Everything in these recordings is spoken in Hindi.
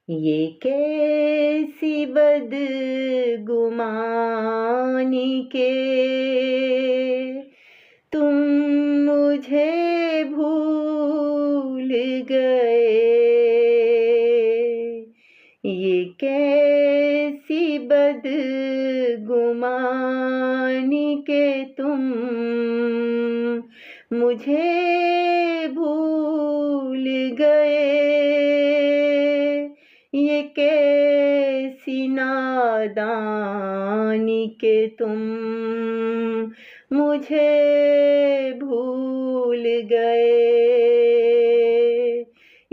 ये कैसी बदगुमानी के तुम मुझे भूल गए। ये कैसी बदगुमानी के तुम मुझे भूल गए। ये कैसी नादानी के तुम मुझे भूल गए।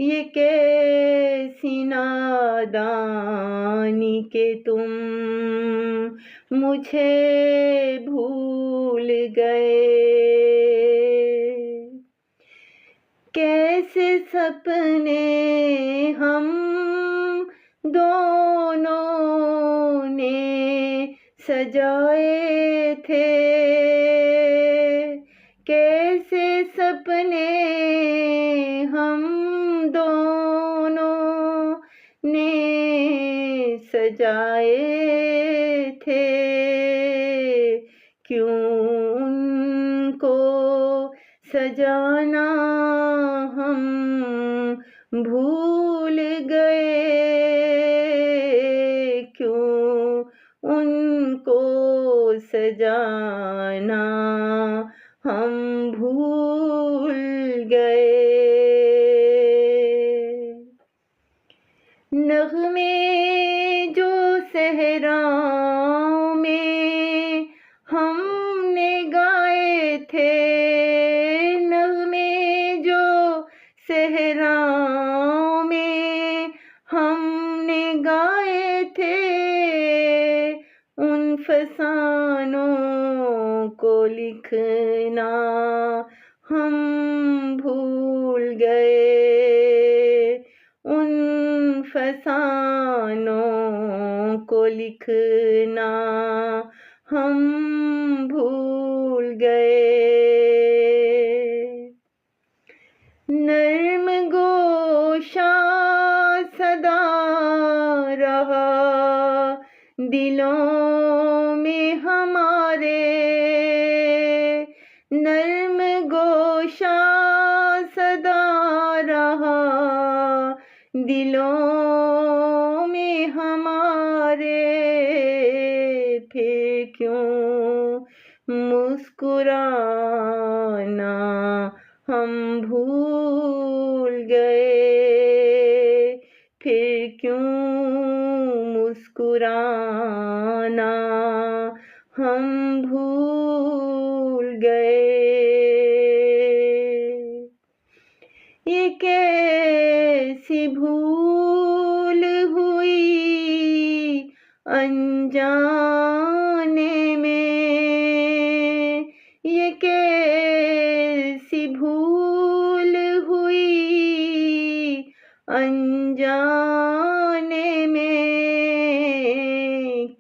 ये कैसी नादानी के तुम मुझे भूल गए। कैसे सपने हम दोनों ने सजाए थे, कैसे सपने हम दोनों ने सजाए थे। क्यों उनको सजाना हम भूल गए। क्यों उनको सजाना हम भूल गए। नग़्मे जो सहराओं में हमने गाए थे, नग़्मे जो सहराओं में हमने गाए थे, उन फसानों को लिखना हम भूल गए। उन फसानों को लिखना हम भूल गए। नर्म गोशा सदा रहा दिलों में हमारे, नर्म गोशा सदा रहा दिलों में हमारे। फिर क्यों मुस्कुराना हम भूल गए। फिर क्यों मुस्कुराना हम भूल गए। ये कैसी भूल हुई अनजाने में। ये कैसी भूल हुई अनजाने में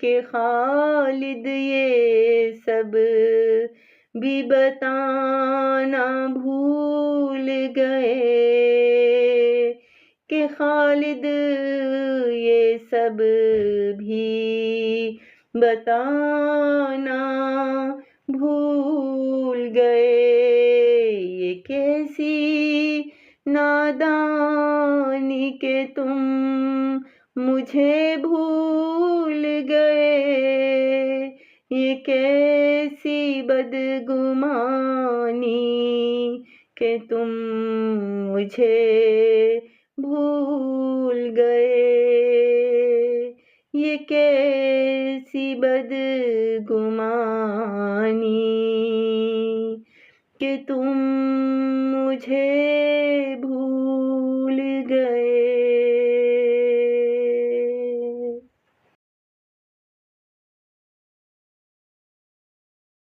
कि खालिद ये सब भी बताना भूल गए। कि खालिद ये सब भी बताना भूल गए। ये कैसी नादानी के तुम मुझे भूल गए। ये कैसी बदगुमानी के तुम मुझे भूल गए। ये कैसी बदगुमानी कि तुम मुझे